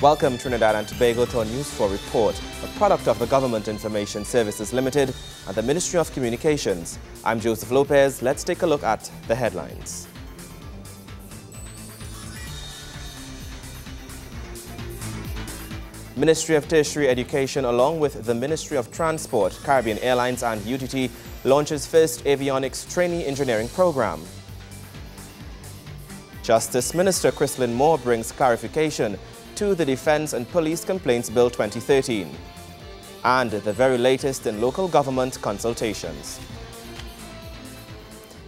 Welcome Trinidad and Tobago to our News 4 report, a product of the Government Information Services Limited and the Ministry of Communications. I'm Joseph Lopez. Let's take a look at the headlines. Ministry of Tertiary Education, along with the Ministry of Transport, Caribbean Airlines and UTT, launches first avionics trainee engineering program. Justice Minister Chrislyn Moore brings clarification to the Defence and Police Complaints Bill 2013. And the very latest in local government consultations.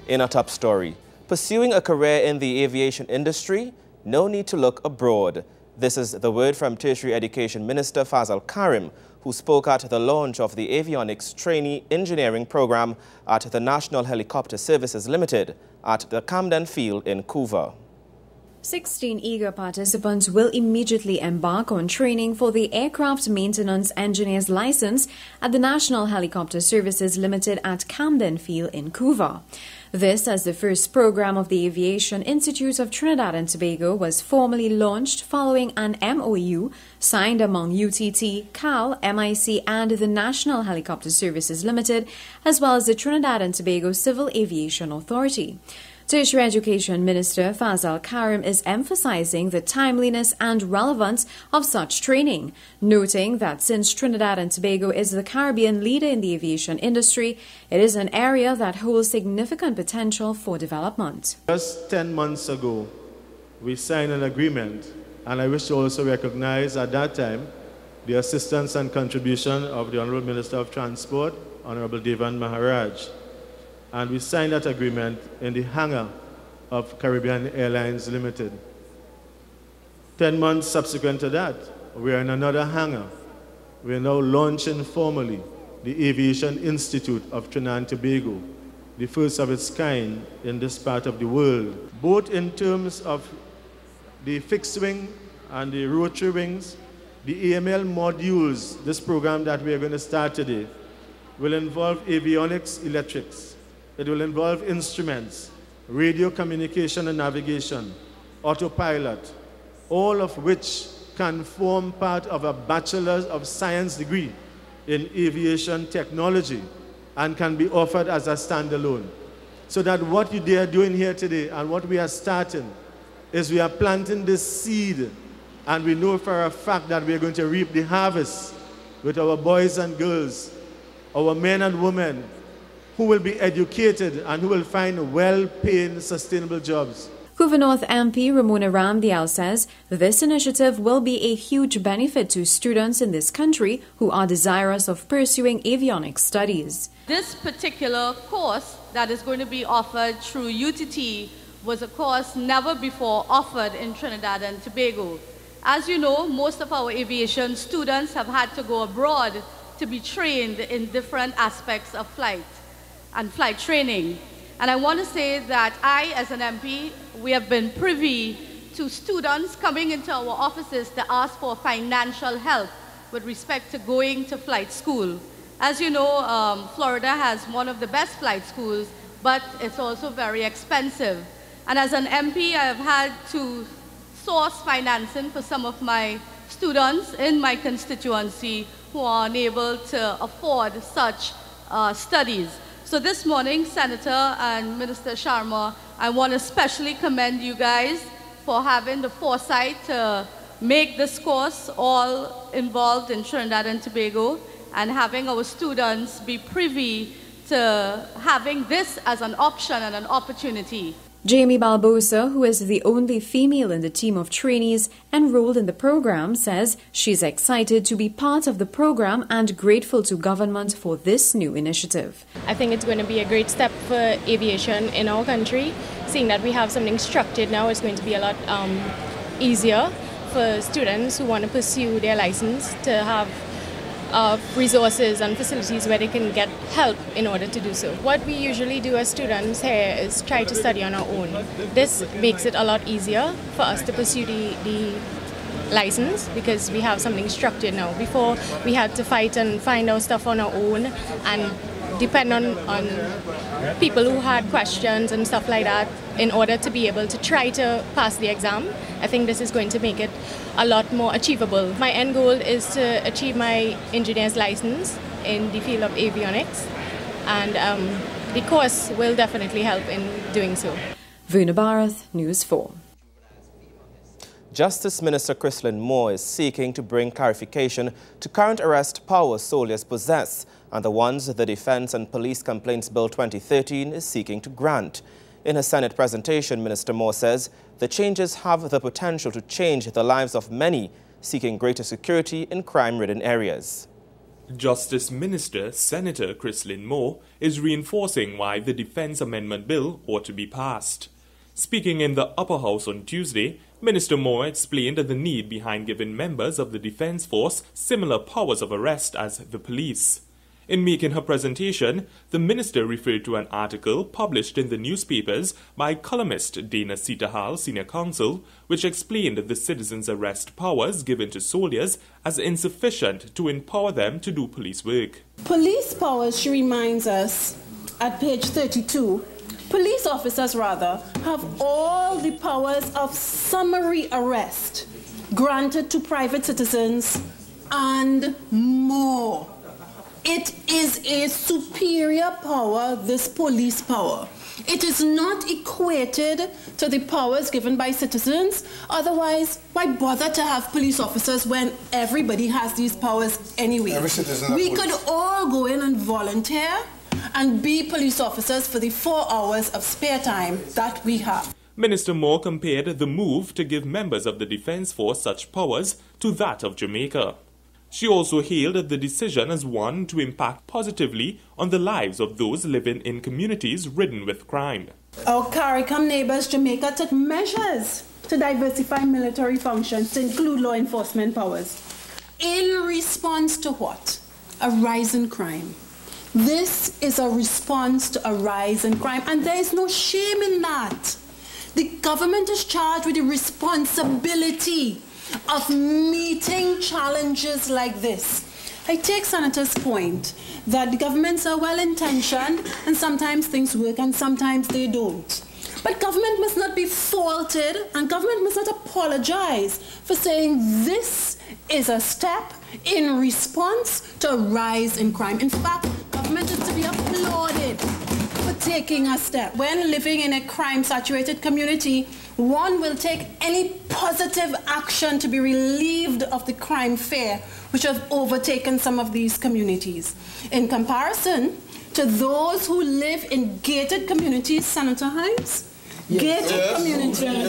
In our top story, pursuing a career in the aviation industry, no need to look abroad. This is the word from Tertiary Education Minister Fazal Karim, who spoke at the launch of the Avionics Trainee Engineering Program at the National Helicopter Services Limited at the Camden Field in Couva. 16 eager participants will immediately embark on training for the Aircraft Maintenance Engineer's license at the National Helicopter Services Limited at Camden Field in Couva. This, as the first program of the Aviation Institute of Trinidad and Tobago, was formally launched following an MOU signed among UTT, CAL, MIC and the National Helicopter Services Limited, as well as the Trinidad and Tobago Civil Aviation Authority. Tertiary Education Minister Fazal Karim is emphasizing the timeliness and relevance of such training, noting that since Trinidad and Tobago is the Caribbean leader in the aviation industry, it is an area that holds significant potential for development. Just 10 months ago, we signed an agreement, and I wish to also recognize at that time the assistance and contribution of the Honorable Minister of Transport, Honorable Devan Maharaj. And we signed that agreement in the hangar of Caribbean Airlines Limited. 10 months subsequent to that, we are in another hangar. We are now launching formally the Aviation Institute of Trinidad and Tobago, the first of its kind in this part of the world, both in terms of the fixed wing and the rotary wings. The AML modules, this program that we are going to start today, will involve avionics electrics. It will involve instruments, radio communication and navigation, autopilot, all of which can form part of a Bachelor of Science degree in aviation technology and can be offered as a standalone. So that what they are doing here today and what we are starting is we are planting this seed, and we know for a fact that we are going to reap the harvest with our boys and girls, our men and women, who will be educated and who will find well-paying, sustainable jobs. Couva North MP Ramona Ramdial says this initiative will be a huge benefit to students in this country who are desirous of pursuing avionics studies. This particular course that is going to be offered through UTT was a course never before offered in Trinidad and Tobago. As you know, most of our aviation students have had to go abroad to be trained in different aspects of flight and flight training. And I want to say that I, as an MP, we have been privy to students coming into our offices to ask for financial help with respect to going to flight school. As you know, Florida has one of the best flight schools, but it's also very expensive. And as an MP, I have had to source financing for some of my students in my constituency who are unable to afford such studies. So this morning, Senator and Minister Sharma, I want to especially commend you guys for having the foresight to make this course all involved in Trinidad and Tobago and having our students be privy to having this as an option and an opportunity. Jamie Balbosa, who is the only female in the team of trainees enrolled in the program, says she's excited to be part of the program and grateful to government for this new initiative. I think it's going to be a great step for aviation in our country. Seeing that we have something structured now, it's going to be a lot easier for students who want to pursue their license to have resources and facilities where they can get help in order to do so. What we usually do as students here is try to study on our own. This makes it a lot easier for us to pursue the license because we have something structured now. Before we had to fight and find our stuff on our own and depend on people who had questions and stuff like that in order to be able to try to pass the exam. I think this is going to make it a lot more achievable. My end goal is to achieve my engineer's license in the field of avionics, and the course will definitely help in doing so. Vuna Bharat, News 4. Justice Minister Chrislyn Moore is seeking to bring clarification to current arrest powers soldiers possess and the ones the Defense and Police Complaints Bill 2013 is seeking to grant. In her Senate presentation, Minister Moore says the changes have the potential to change the lives of many seeking greater security in crime-ridden areas. Justice Minister Senator Chrislyn Moore is reinforcing why the Defense Amendment Bill ought to be passed. Speaking in the Upper House on Tuesday, Minister Moore explained the need behind giving members of the Defense Force similar powers of arrest as the police. In making her presentation, the minister referred to an article published in the newspapers by columnist Dana Sitahal, Senior Counsel, which explained the citizens' arrest powers given to soldiers as insufficient to empower them to do police work. Police powers, she reminds us, at page 32, police officers, have all the powers of summary arrest granted to private citizens and more. It is a superior power, this police power. It is not equated to the powers given by citizens. Otherwise, why bother to have police officers when everybody has these powers anyway? We could all go in and volunteer and be police officers for the 4 hours of spare time that we have. Minister Moore compared the move to give members of the Defense Force such powers to that of Jamaica. She also hailed the decision as one to impact positively on the lives of those living in communities ridden with crime. Our CARICOM neighbors, Jamaica, took measures to diversify military functions to include law enforcement powers. In response to what? A rise in crime. This is a response to a rise in crime, and there is no shame in that. The government is charged with the responsibility of meeting challenges like this. I take Senator's point that the governments are well-intentioned and sometimes things work and sometimes they don't. But government must not be faulted and government must not apologize for saying this is a step in response to a rise in crime. In fact, government is to be applauded for taking a step. When living in a crime-saturated community, one will take any positive action to be relieved of the crime fear which have overtaken some of these communities. In comparison to those who live in gated communities, Senator Hines, gated communities,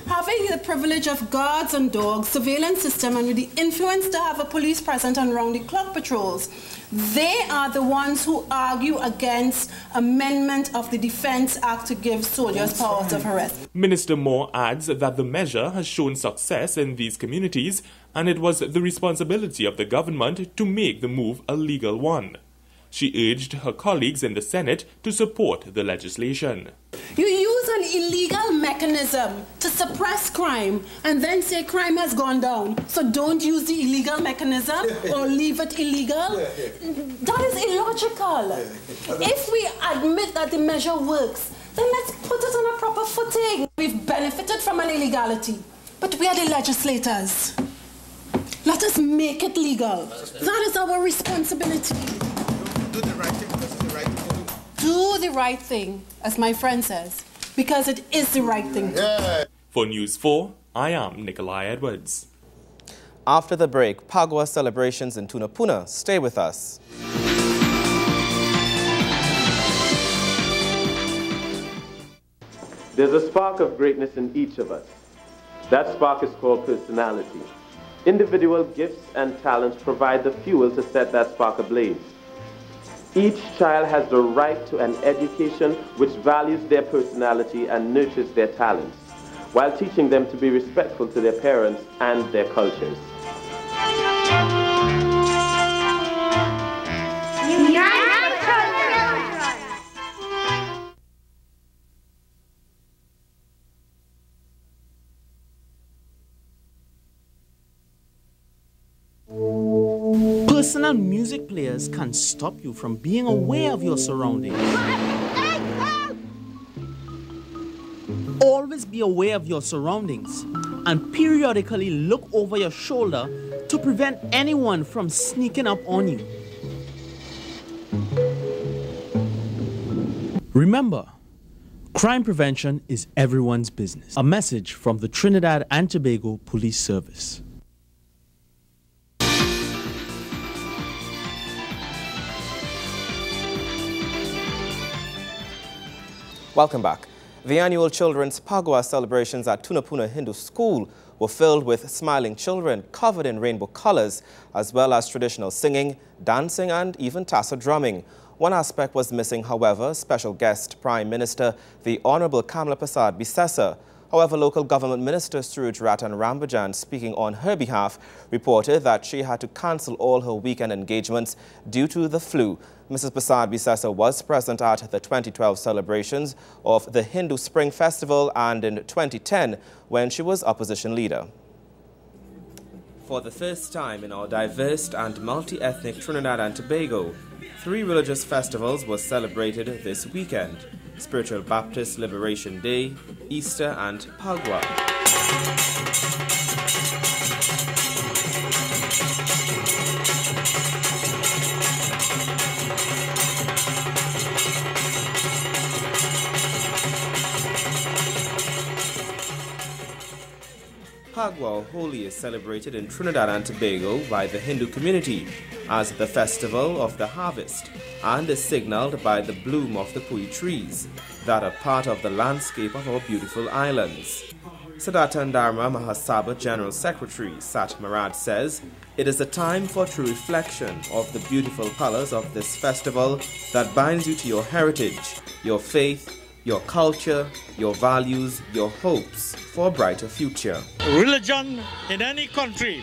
having the privilege of guards and dogs, surveillance system, and with the influence to have a police present on round-the-clock patrols, they are the ones who argue against amendment of the Defense Act to give soldiers powers of arrest. Minister Moore adds that the measure has shown success in these communities and it was the responsibility of the government to make the move a legal one. She urged her colleagues in the Senate to support the legislation. You use an illegal mechanism to suppress crime and then say crime has gone down. So don't use the illegal mechanism or leave it illegal. That is illogical. If we admit that the measure works, then let's put it on a proper footing. We've benefited from an illegality, but we are the legislators. Let us make it legal. That is our responsibility. Do the right thing because it's the right thing to do. Do the right thing, as my friend says, because it is the right thing. Yeah. For News 4, I am Nikolai Edwards. After the break, Pagua celebrations in Tunapuna. Stay with us. There's a spark of greatness in each of us. That spark is called personality. Individual gifts and talents provide the fuel to set that spark ablaze. Each child has the right to an education which values their personality and nurtures their talents, while teaching them to be respectful to their parents and their cultures. Personal music players can stop you from being aware of your surroundings. Always be aware of your surroundings and periodically look over your shoulder to prevent anyone from sneaking up on you. Remember, crime prevention is everyone's business. A message from the Trinidad and Tobago Police Service. Welcome back. The annual Children's Phagwah celebrations at Tunapuna Hindu School were filled with smiling children covered in rainbow colors, as well as traditional singing, dancing, and even tassa drumming. One aspect was missing, however, special guest Prime Minister, the Honorable Kamala Prasad Bisesa. However, local government minister Suraj Ratan Rambajan, speaking on her behalf, reported that she had to cancel all her weekend engagements due to the flu. Mrs. Prasad Bisesa was present at the 2012 celebrations of the Hindu Spring Festival and in 2010 when she was opposition leader. For the first time in our diverse and multi-ethnic Trinidad and Tobago, 3 religious festivals were celebrated this weekend: Spiritual Baptist Liberation Day, Easter, and Phagwah. Phagwah Holi is celebrated in Trinidad and Tobago by the Hindu community as the festival of the harvest and is signaled by the bloom of the pui trees that are part of the landscape of our beautiful islands. Sadatan Dharma Mahasabha General Secretary Sat Marad says it is a time for true reflection of the beautiful colors of this festival that binds you to your heritage, your faith, your culture, your values, your hopes for a brighter future. Religion in any country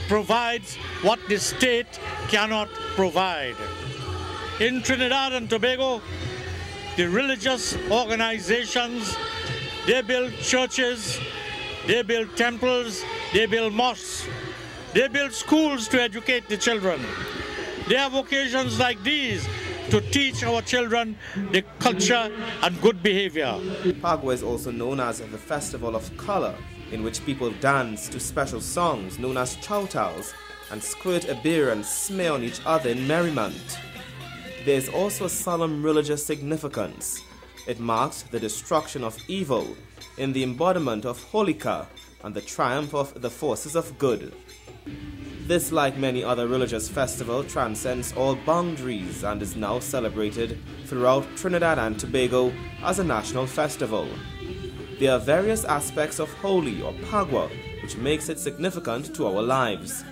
provides what the state cannot provide. In Trinidad and Tobago, the religious organizations, they build churches, they build temples, they build mosques, they build schools to educate the children. They have occasions like these to teach our children the culture and good behavior. Phagwah is also known as the Festival of Color, in which people dance to special songs known as chowtals and squirt a beer and smear on each other in merriment. There is also a solemn religious significance. It marks the destruction of evil in the embodiment of Holika and the triumph of the forces of good. This, like many other religious festivals, transcends all boundaries and is now celebrated throughout Trinidad and Tobago as a national festival. There are various aspects of Holi or Phagwah which makes it significant to our lives.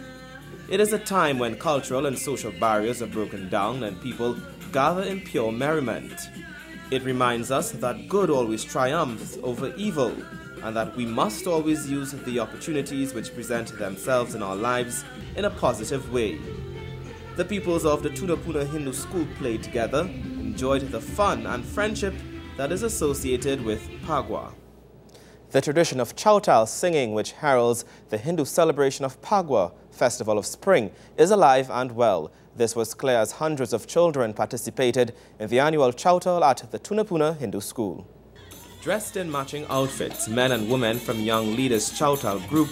It is a time when cultural and social barriers are broken down and people gather in pure merriment. It reminds us that good always triumphs over evil, and that we must always use the opportunities which present themselves in our lives in a positive way. The pupils of the Tunapuna Hindu School played together, enjoyed the fun and friendship that is associated with Phagwah. The tradition of chowtal singing, which heralds the Hindu celebration of Phagwah, Festival of Spring, is alive and well. This was clear as hundreds of children participated in the annual chowtal at the Tunapuna Hindu School. Dressed in matching outfits, men and women from Young Leaders Chowtal Group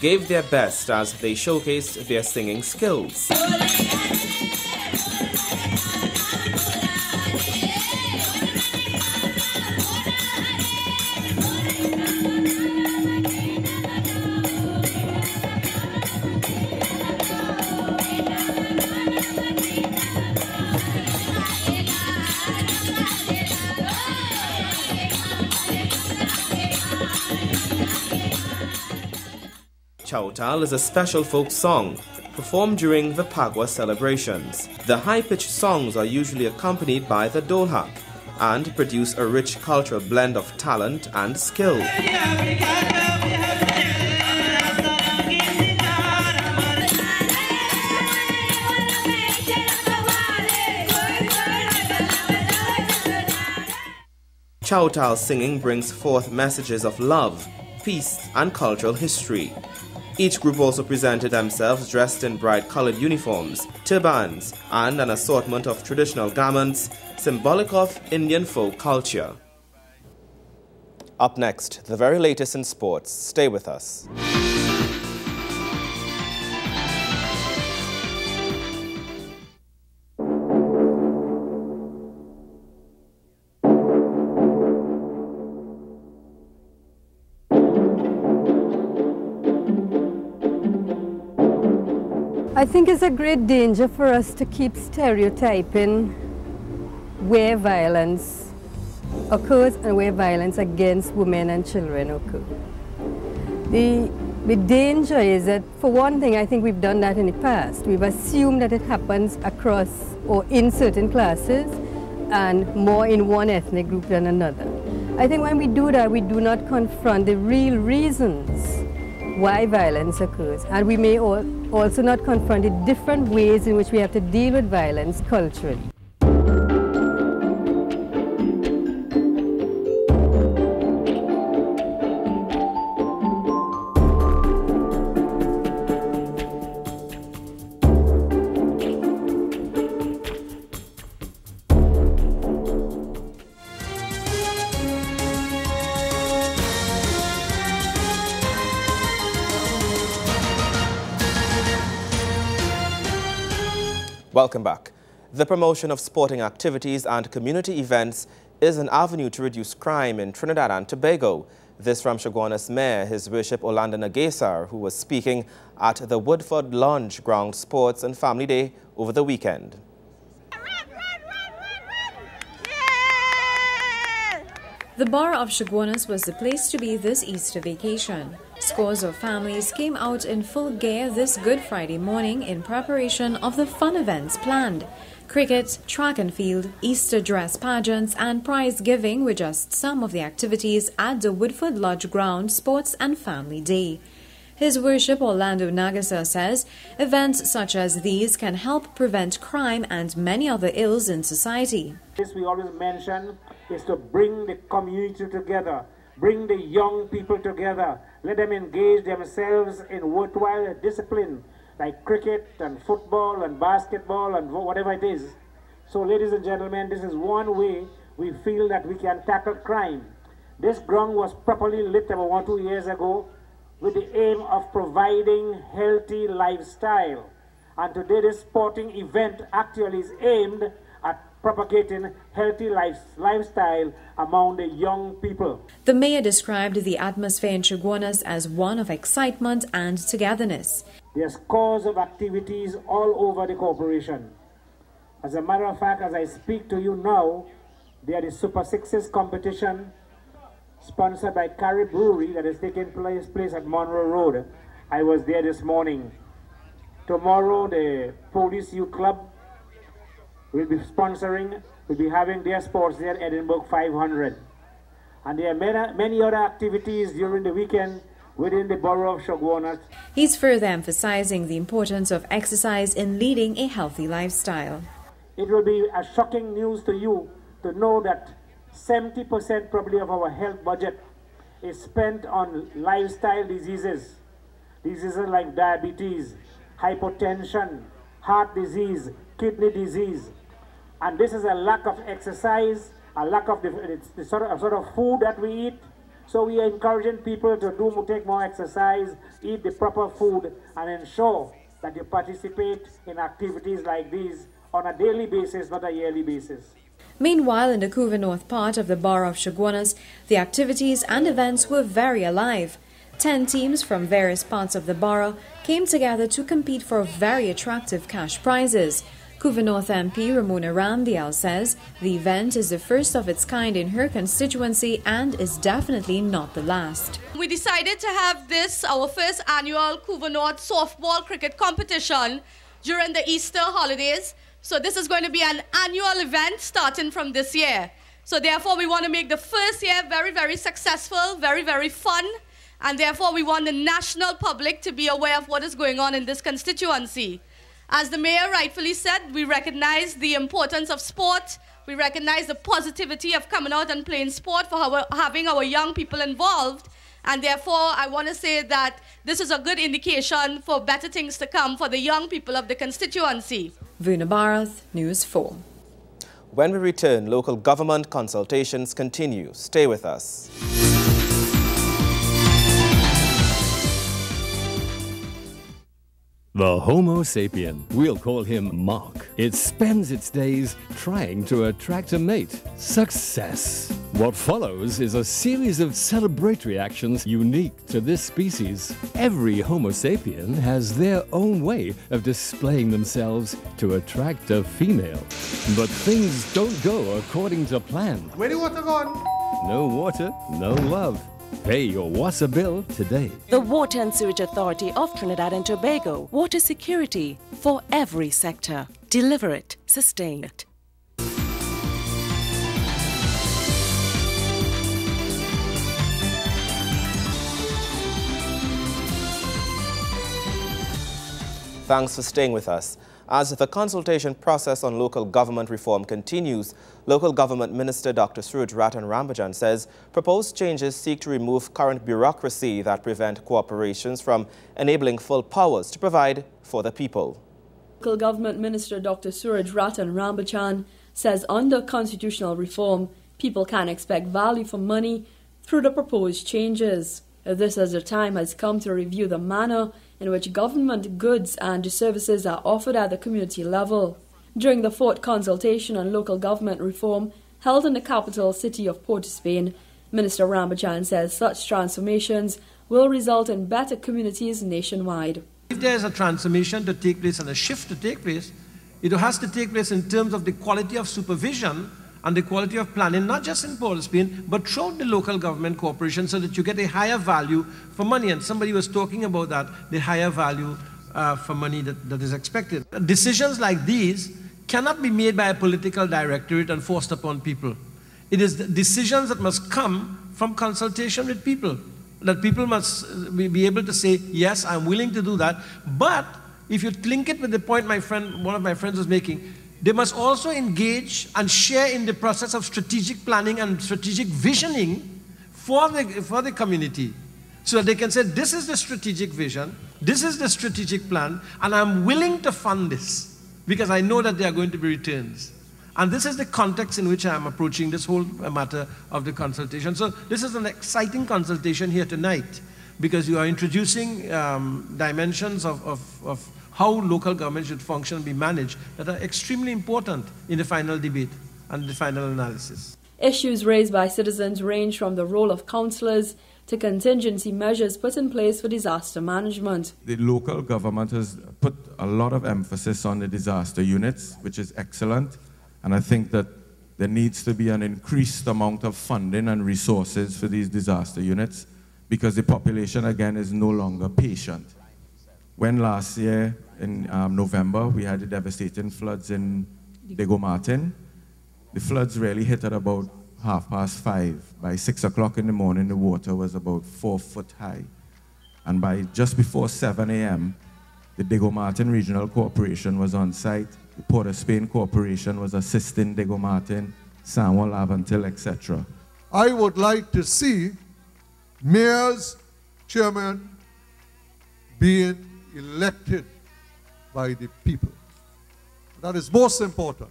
gave their best as they showcased their singing skills. Chowtal is a special folk song performed during the Phagwah celebrations. The high-pitched songs are usually accompanied by the dolhak and produce a rich cultural blend of talent and skill. Chowtal singing brings forth messages of love, peace, and cultural history. Each group also presented themselves dressed in bright-colored uniforms, turbans, and an assortment of traditional garments symbolic of Indian folk culture. Up next, the very latest in sports. Stay with us. I think it's a great danger for us to keep stereotyping where violence occurs and where violence against women and children occur. The danger is that, for one thing, I think we've done that in the past. We've assumed that it happens across or in certain classes and more in one ethnic group than another. I think when we do that, we do not confront the real reasons why violence occurs, and we may also not confront the different ways in which we have to deal with violence culturally. Welcome back. The promotion of sporting activities and community events is an avenue to reduce crime in Trinidad and Tobago. This from Chaguanas Mayor, His Worship Orlando Nagesar, who was speaking at the Woodford Lounge Ground Sports and Family Day over the weekend. The Bar of Chaguanas was the place to be this Easter vacation. Scores of families came out in full gear this Good Friday morning in preparation of the fun events planned. Cricket, track and field, Easter dress pageants and prize giving were just some of the activities at the Woodford Lodge Ground Sports and Family Day. His Worship Orlando Nagesar says events such as these can help prevent crime and many other ills in society. This we always mention is to bring the community together, bring the young people together, let them engage themselves in worthwhile discipline like cricket and football and basketball and whatever it is. So ladies and gentlemen, this is one way we feel that we can tackle crime. This ground was properly lit about 1-2 years ago with the aim of providing healthy lifestyle. And today this sporting event actually is aimed at propagating healthy lifestyle among the young people. The mayor described the atmosphere in Chaguanas as one of excitement and togetherness. There's scores of activities all over the corporation. As a matter of fact, as I speak to you now, there is Super Sixes competition sponsored by Carrie Brewery that is taking place at Monroe Road. I was there this morning. Tomorrow, the Police Youth Club will be sponsoring, will be having their sports there at Edinburgh 500. And there are many other activities during the weekend within the borough of Chaguanas. He's further emphasizing the importance of exercise in leading a healthy lifestyle. It will be a shocking news to you to know that 70% probably of our health budget is spent on lifestyle diseases. Diseases like diabetes, hypertension, heart disease, kidney disease. And this is a lack of exercise, a lack of the sort of food that we eat. So we are encouraging people to take more exercise, eat the proper food, and ensure that you participate in activities like these on a daily basis, not a yearly basis. Meanwhile, in the Couva North part of the Bar of Chaguanas, the activities and events were very alive. 10 teams from various parts of the borough came together to compete for very attractive cash prizes. Couva North MP Ramona Ramdial says the event is the first of its kind in her constituency and is definitely not the last. We decided to have this, our first annual Couva North softball cricket competition during the Easter holidays. So this is going to be an annual event starting from this year. So therefore we want to make the first year very, very successful, very, very fun. And therefore we want the national public to be aware of what is going on in this constituency. As the mayor rightfully said, we recognize the importance of sport. We recognize the positivity of coming out and playing sport for having our young people involved. And therefore, I want to say that this is a good indication for better things to come for the young people of the constituency. Vuna Bharat, News 4. When we return, local government consultations continue. Stay with us. The Homo sapien, we'll call him Mark. It spends its days trying to attract a mate. Success. What follows is a series of celebratory actions unique to this species. Every Homo sapien has their own way of displaying themselves to attract a female. But things don't go according to plan. Where the water gone? No water, no love. Pay your WASA bill today. The Water and Sewage Authority of Trinidad and Tobago. Water security for every sector. Deliver it. Sustain it. Thanks for staying with us. As the consultation process on local government reform continues, Local Government Minister Dr. Suraj Ratan Rambajan says proposed changes seek to remove current bureaucracy that prevent corporations from enabling full powers to provide for the people. Local Government Minister Dr. Suraj Ratan Rambajan says under constitutional reform, people can expect value for money through the proposed changes. This as the time has come to review the manner in which government goods and services are offered at the community level. During the fourth consultation on local government reform held in the capital city of Port of Spain, Minister Rambajan says such transformations will result in better communities nationwide. If there is a transformation to take place and a shift to take place, it has to take place in terms of the quality of supervision and the quality of planning, not just in Port of Spain, but throughout the local government corporation, so that you get a higher value for money. And somebody was talking about that, the higher value for money that is expected. Decisions like these cannot be made by a political directorate and forced upon people. It is decisions that must come from consultation with people, that people must be able to say, yes, I'm willing to do that. But if you link it with the point one of my friends was making, they must also engage and share in the process of strategic planning and strategic visioning for the community, so that they can say, this is the strategic vision, this is the strategic plan, and I'm willing to fund this because I know that there are going to be returns. And this is the context in which I'm approaching this whole matter of the consultation. So this is an exciting consultation here tonight, because you are introducing dimensions of how local government should function and be managed that are extremely important in the final debate and the final analysis. Issues raised by citizens range from the role of councillors to contingency measures put in place for disaster management. The local government has put a lot of emphasis on the disaster units, which is excellent. And I think that there needs to be an increased amount of funding and resources for these disaster units, because the population, again, is no longer patient. When last year in November we had the devastating floods in Diego Martin, the floods really hit at about 5:30. By 6 o'clock in the morning, the water was about 4 foot high. And by just before 7 a.m., the Diego Martin Regional Corporation was on site. The Port of Spain Corporation was assisting Diego Martin, San Juan, Lavantil, etc. I would like to see mayors, chairmen being elected by the people. That is most important,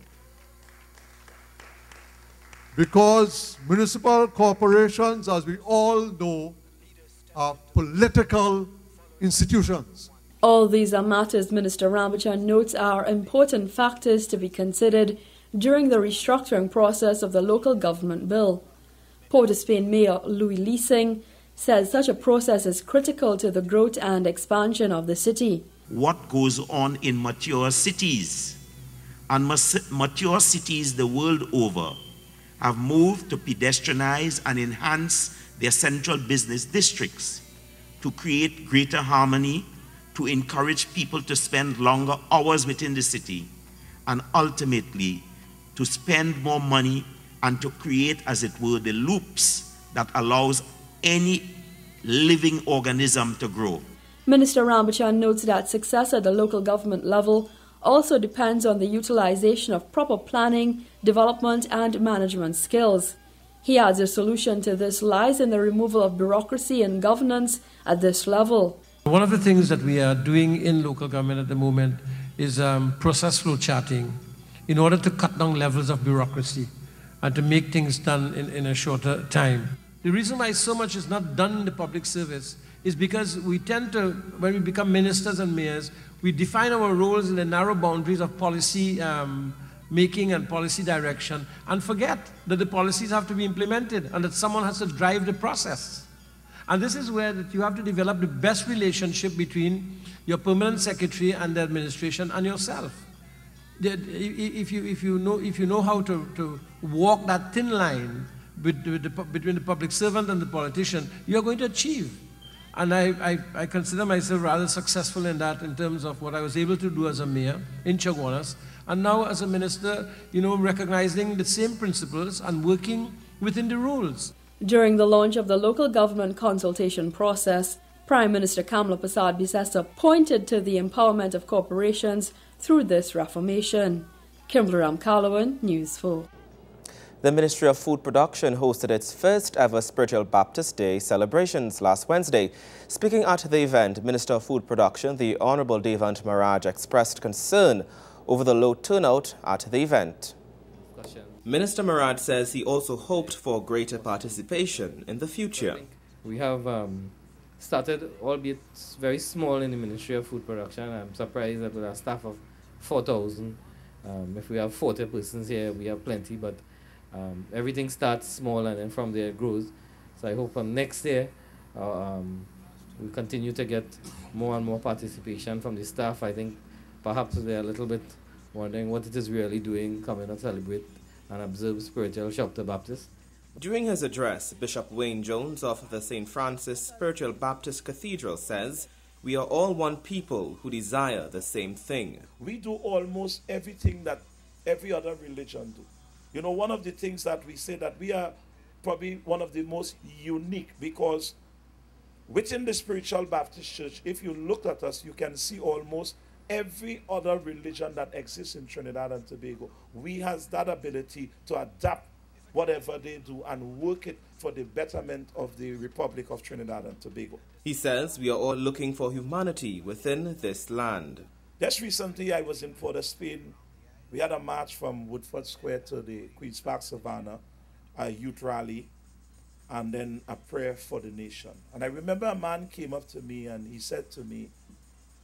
because municipal corporations, as we all know, are political institutions. All these are matters Minister Rambajan notes are important factors to be considered during the restructuring process of the local government bill. Port of Spain Mayor Louis Leasing says such a process is critical to the growth and expansion of the city. What goes on in mature cities, and mature cities the world over have moved to pedestrianize and enhance their central business districts to create greater harmony, to encourage people to spend longer hours within the city, and ultimately to spend more money and to create, as it were, the loops that allows any living organism to grow. Minister Rambajan notes that success at the local government level also depends on the utilization of proper planning, development and management skills. He adds a solution to this lies in the removal of bureaucracy and governance at this level. One of the things that we are doing in local government at the moment is process flow charting in order to cut down levels of bureaucracy and to make things done in a shorter time. The reason why so much is not done in the public service is because we tend to, when we become ministers and mayors, we define our roles in the narrow boundaries of policy making and policy direction and forget that the policies have to be implemented and that someone has to drive the process. And this is where that you have to develop the best relationship between your permanent secretary and the administration and yourself. If you know how to walk that thin line between the public servant and the politician, you're going to achieve. And I consider myself rather successful in that in terms of what I was able to do as a mayor in Chaguanas, and now as a minister, recognizing the same principles and working within the rules. During the launch of the local government consultation process, Prime Minister Kamla Prasad Bisesta pointed to the empowerment of corporations through this reformation. Kimberly Ram-Calawan, News 4. The Ministry of Food Production hosted its first ever Spiritual Baptist Day celebrations last Wednesday. Speaking at the event, Minister of Food Production, the Honorable Devant Maraj, expressed concern over the low turnout at the event. Minister Maraj says he also hoped for greater participation in the future. We have started, albeit very small, in the Ministry of Food Production. I'm surprised that with a staff of 4,000, if we have 40 persons here, we have plenty, but everything starts small and then from there it grows. So I hope next year we continue to get more and more participation from the staff. I think perhaps they're a little bit wondering what it is really doing, coming and celebrate and observe Spiritual Chapter Baptist. During his address, Bishop Wayne Jones of the St. Francis Spiritual Baptist Cathedral says, "We are all one people who desire the same thing." We do almost everything that every other religion do. One of the things that we say that we are probably one of the most unique, because within the Spiritual Baptist Church, if you look at us, you can see almost every other religion that exists in Trinidad and Tobago. We has that ability to adapt whatever they do and work it for the betterment of the Republic of Trinidad and Tobago. He says we are all looking for humanity within this land. Just recently I was in Port of Spain. We had a march from Woodford Square to the Queen's Park Savannah, a youth rally, and then a prayer for the nation. And I remember a man came up to me and he said to me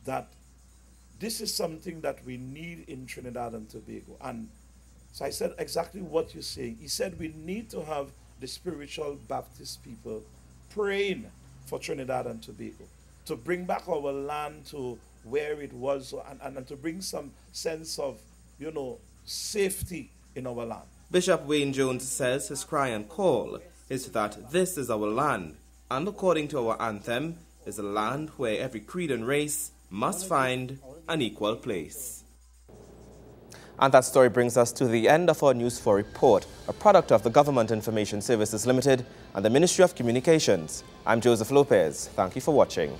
that this is something that we need in Trinidad and Tobago. And so I said, exactly what you're saying. He said we need to have the Spiritual Baptist people praying for Trinidad and Tobago, to bring back our land to where it was and to bring some sense of safety in our land. Bishop Wayne Jones says his cry and call is that this is our land, and according to our anthem, is a land where every creed and race must find an equal place. And that story brings us to the end of our News 4 report, a product of the Government Information Services Limited and the Ministry of Communications. I'm Joseph Lopez. Thank you for watching.